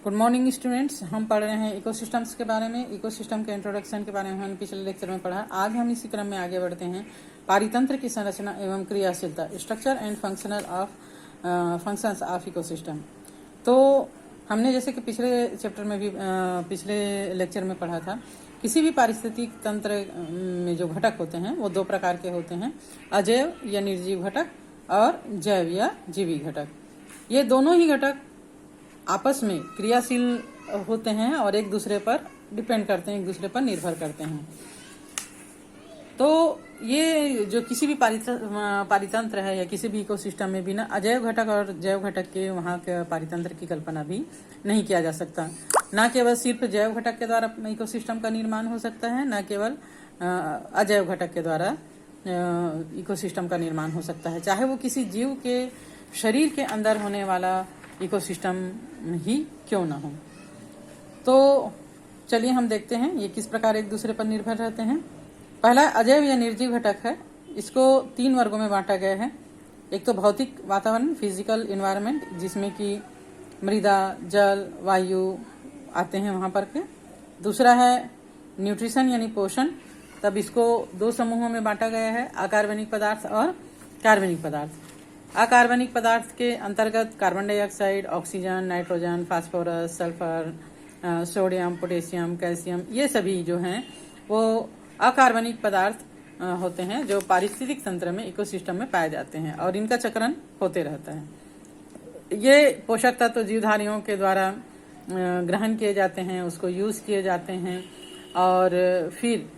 Good morning students. हम पढ़ रहे हैं इकोसिस्टम्स के बारे में। इकोसिस्टम के इंट्रोडक्शन के बारे में हमने पिछले लेक्चर में पढ़ा। आज हम इसी क्रम में आगे बढ़ते हैं। पारितंत्र की संरचना एवं क्रियाशीलता, structure and functions of ecosystem. तो हमने जैसे कि पिछले चैप्टर में भी पिछले लेक्चर में पढ़ा था, किसी भी पारिस्थितिक तंत्र में जो घटक होते हैं वो दो प्रकार के होते हैं, अजैव या निर्जीव घटक और जैव या जीवी घटक। ये दोनों ही घटक आपस में क्रियाशील होते हैं और एक दूसरे पर डिपेंड करते हैं, एक दूसरे पर निर्भर करते हैं। तो ये जो किसी भी पारितंत्र है या किसी भी इकोसिस्टम में बिना अजैव घटक और जैव घटक के वहाँ के पारितंत्र की कल्पना भी नहीं किया जा सकता। न केवल सिर्फ जैव घटक के द्वारा इकोसिस्टम का निर्माण हो सकता है, न केवल अजैव घटक के द्वारा इकोसिस्टम का निर्माण हो सकता है, चाहे वो किसी जीव के शरीर के अंदर होने वाला इकोसिस्टम ही क्यों ना हो। तो चलिए हम देखते हैं ये किस प्रकार एक दूसरे पर निर्भर रहते हैं। पहला अजैव या निर्जीव घटक है। इसको 3 वर्गों में बांटा गया है। एक तो भौतिक वातावरण, फिजिकल एनवायरनमेंट, जिसमें कि मृदा, जल, वायु आते हैं वहां पर के। दूसरा है न्यूट्रिशन यानी पोषण। तब इसको 2 समूहों में बांटा गया है, अकार्बनिक पदार्थ और कार्बनिक पदार्थ। अकार्बनिक पदार्थ के अंतर्गत carbon dioxide, oxygen, nitrogen, phosphorus, sulphur, sodium, potassium, calcium, ये सभी जो हैं वो अकार्बनिक पदार्थ होते हैं जो पारिस्थितिक तंत्र में, इकोसिस्टम में पाए जाते हैं और इनका चक्रण होते रहता है। ये पोषक तत्व जीवधारियों के द्वारा ग्रहण किए जाते हैं, उसको यूज किए जाते हैं और फिर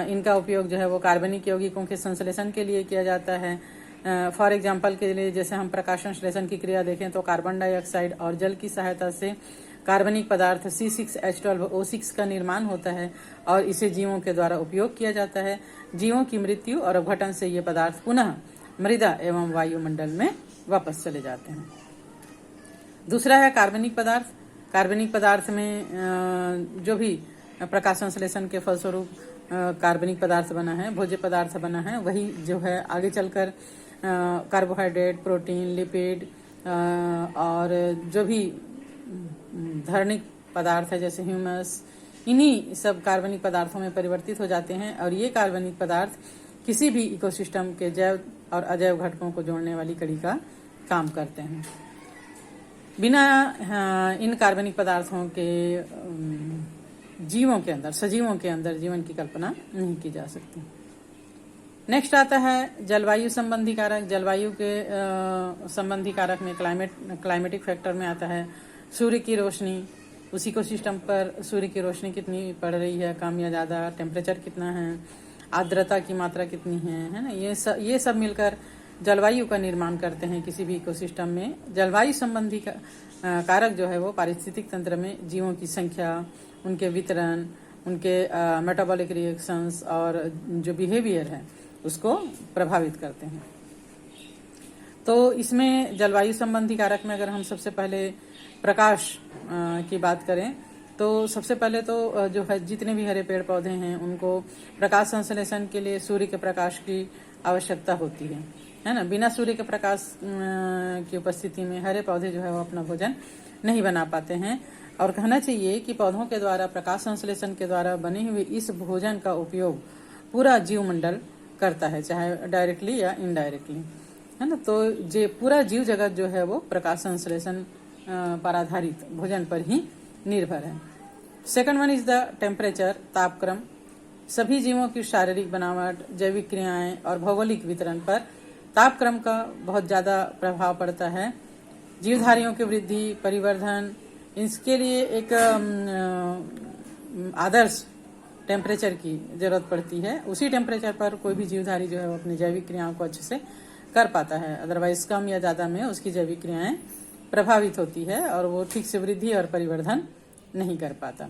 इनका उपयोग जो है वो कार्बनिक यौगिकों के संश्लेषण के लिए किया जाता है। फॉर एग्जाम्पल के लिए जैसे हम प्रकाश संश्लेषण की क्रिया देखें तो कार्बन डाइऑक्साइड और जल की सहायता से कार्बनिक पदार्थ C6H12O6 का निर्माण होता है और इसे जीवों के द्वारा उपयोग किया जाता है। जीवों की मृत्यु और अपघटन से ये पदार्थ पुनः मृदा एवं वायुमंडल में वापस चले जाते हैं। दूसरा है कार्बनिक पदार्थ। कार्बनिक पदार्थ में जो भी प्रकाश संश्लेषण के फलस्वरूप कार्बनिक पदार्थ बना है, भोज्य पदार्थ बना है, वही जो है आगे चलकर कार्बोहाइड्रेट, प्रोटीन, लिपिड और जो भी धार्मिक पदार्थ है जैसे ह्यूमस, इन्हीं सब कार्बनिक पदार्थों में परिवर्तित हो जाते हैं और ये कार्बनिक पदार्थ किसी भी इकोसिस्टम के जैव और अजैव घटकों को जोड़ने वाली कड़ी का काम करते हैं। बिना इन कार्बनिक पदार्थों के जीवों के अंदर, सजीवों के अंदर जीवन की कल्पना नहीं की जा सकती। नेक्स्ट आता है जलवायु संबंधी कारक। जलवायु के संबंधी कारक में क्लाइमेटिक फैक्टर में आता है सूर्य की रोशनी। उसी को सिस्टम पर सूर्य की रोशनी कितनी पड़ रही है, कम या ज़्यादा, टेम्परेचर कितना है, आर्द्रता की मात्रा कितनी है ना, ये सब मिलकर जलवायु का निर्माण करते हैं किसी भी इकोसिस्टम में। जलवायु संबंधी कारक जो है वो पारिस्थितिक तंत्र में जीवों की संख्या, उनके वितरण, उनके मेटाबॉलिक रिएक्शंस और जो बिहेवियर है उसको प्रभावित करते हैं। तो इसमें जलवायु संबंधी कारक में अगर हम सबसे पहले प्रकाश की बात करें तो सबसे पहले तो जो है जितने भी हरे पेड़ पौधे हैं उनको प्रकाश संश्लेषण के लिए सूर्य के प्रकाश की आवश्यकता होती है ना। बिना सूर्य के प्रकाश की उपस्थिति में हरे पौधे जो है वो अपना भोजन नहीं बना पाते हैं और कहना चाहिए कि पौधों के द्वारा प्रकाश संश्लेषण के द्वारा बने हुए इस भोजन का उपयोग पूरा जीवमंडल करता है, चाहे डायरेक्टली या इनडायरेक्टली, है ना। तो ये पूरा जीव जगत जो है वो प्रकाश संश्लेषण पर आधारित भोजन पर ही निर्भर है। Second one is the temperature, तापक्रम। सभी जीवों की शारीरिक बनावट, जैविक क्रियाएं और भौगोलिक वितरण पर तापक्रम का बहुत ज्यादा प्रभाव पड़ता है। जीवधारियों की वृद्धि, परिवर्धन, इसके लिए एक आदर्श टेम्परेचर की जरूरत पड़ती है। उसी टेम्परेचर पर कोई भी जीवधारी जो है वो अपनी जैविक क्रियाओं को अच्छे से कर पाता है, अदरवाइज कम या ज्यादा में उसकी जैविक क्रियाएं प्रभावित होती है और वो ठीक से वृद्धि और परिवर्धन नहीं कर पाता।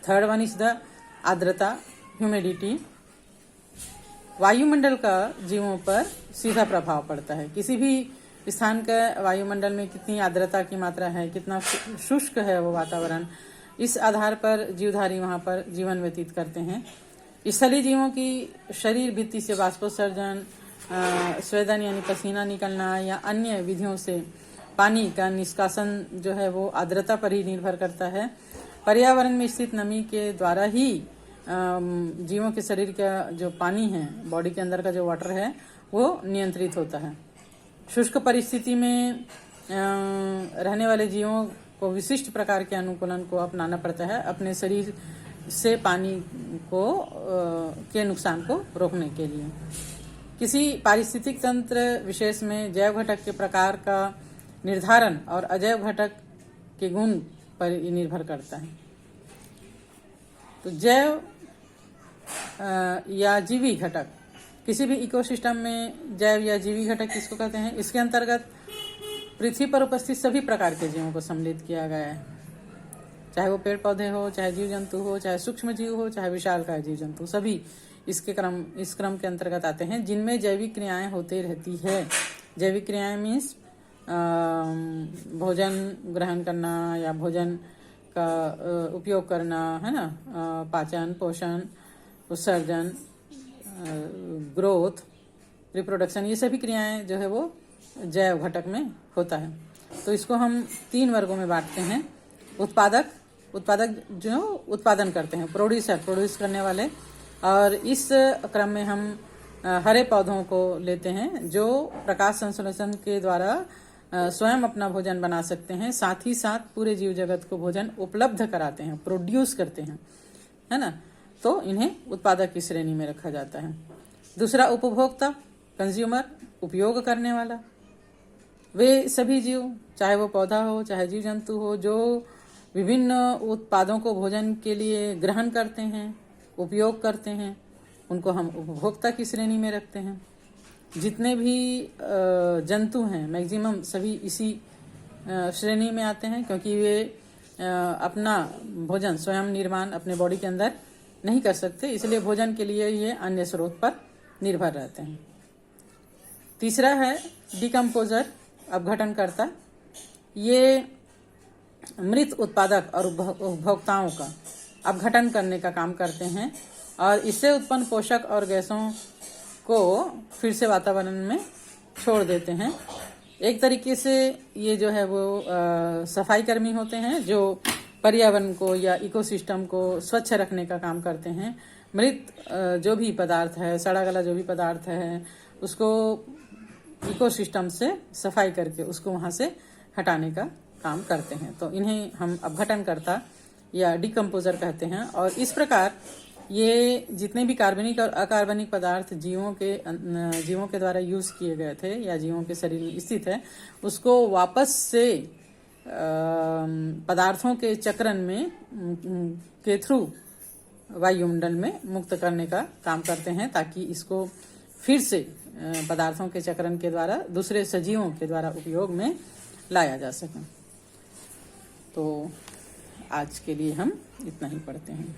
थर्ड वन इज द आर्द्रता, ह्यूमिडिटी। वायुमंडल का जीवों पर सीधा प्रभाव पड़ता है। किसी भी स्थान के वायुमंडल में कितनी आर्द्रता की मात्रा है, कितना शुष्क है वो वातावरण, इस आधार पर जीवधारी वहां पर जीवन व्यतीत करते हैं। स्थलीय जीवों की शरीर भित्ति से वाष्पोत्सर्जन, स्वेदन यानी पसीना निकलना या अन्य विधियों से पानी का निष्कासन जो है वो आर्द्रता पर ही निर्भर करता है। पर्यावरण में स्थित नमी के द्वारा ही जीवों के शरीर का जो पानी है, बॉडी के अंदर का जो वाटर है, वो नियंत्रित होता है। शुष्क परिस्थिति में रहने वाले जीवों को विशिष्ट प्रकार के अनुकूलन को अपनाना पड़ता है अपने शरीर से पानी को के नुकसान को रोकने के लिए। किसी पारिस्थितिक तंत्र विशेष में जैव घटक के प्रकार का निर्धारण और अजैव घटक के गुण पर निर्भर करता है। तो जैव या जीवी घटक, किसी भी इकोसिस्टम में जैव या जीवी घटक किसको कहते हैं? इसके अंतर्गत पृथ्वी पर उपस्थित सभी प्रकार के जीवों को सम्मिलित किया गया है, चाहे वो पेड़ पौधे हो, चाहे जीव जंतु हो, चाहे सूक्ष्म जीव हो, चाहे विशालकाय जीव जंतु, सभी इस क्रम के अंतर्गत आते हैं जिनमें जैविक क्रियाएं होती रहती है। जैविक क्रियाएं मीन्स भोजन ग्रहण करना या भोजन का उपयोग करना, है ना, पाचन, पोषण, उत्सर्जन, ग्रोथ, रिप्रोडक्शन, ये सभी क्रियाएं जो है वो जैव घटक में होता है। तो इसको हम 3 वर्गों में बांटते हैं। उत्पादक जो उत्पादन करते हैं, प्रोड्यूस करने वाले, और इस क्रम में हम हरे पौधों को लेते हैं जो प्रकाश संश्लेषण के द्वारा स्वयं अपना भोजन बना सकते हैं, साथ ही साथ पूरे जीव जगत को भोजन उपलब्ध कराते हैं, प्रोड्यूस करते हैं, है ना। तो इन्हें उत्पादक की श्रेणी में रखा जाता है। दूसरा उपभोक्ता, कंज्यूमर, उपयोग करने वाला, वे सभी जीव, चाहे वो पौधा हो चाहे जीव जंतु हो, जो विभिन्न उत्पादों को भोजन के लिए ग्रहण करते हैं, उपयोग करते हैं, उनको हम उपभोक्ता की श्रेणी में रखते हैं। जितने भी जंतु हैं मैक्सिमम सभी इसी श्रेणी में आते हैं, क्योंकि वे अपना भोजन स्वयं निर्माण अपने बॉडी के अंदर नहीं कर सकते, इसलिए भोजन के लिए ये अन्य स्रोत पर निर्भर रहते हैं। तीसरा है डिकम्पोजर, अपघटनकर्ता। ये मृत उत्पादक और उपभोक्ताओं का अपघटन करने का काम करते हैं और इससे उत्पन्न पोषक और गैसों को फिर से वातावरण में छोड़ देते हैं। एक तरीके से ये जो है वो सफाई कर्मी होते हैं जो पर्यावरण को या इकोसिस्टम को स्वच्छ रखने का काम करते हैं। मृत जो भी पदार्थ है, सड़ा गला जो भी पदार्थ है, उसको इकोसिस्टम से सफाई करके उसको वहां से हटाने का काम करते हैं। तो इन्हें हम अपघटनकर्ता या डिकम्पोजर कहते हैं। और इस प्रकार ये जितने भी कार्बनिक और अकार्बनिक पदार्थ जीवों के द्वारा यूज किए गए थे या जीवों के शरीर में स्थित है, उसको वापस से पदार्थों के चक्रण में के थ्रू वायुमंडल में मुक्त करने का काम करते हैं, ताकि इसको फिर से पदार्थों के चक्रण के द्वारा दूसरे सजीवों के द्वारा उपयोग में लाया जा सके। तो आज के लिए हम इतना ही पढ़ते हैं।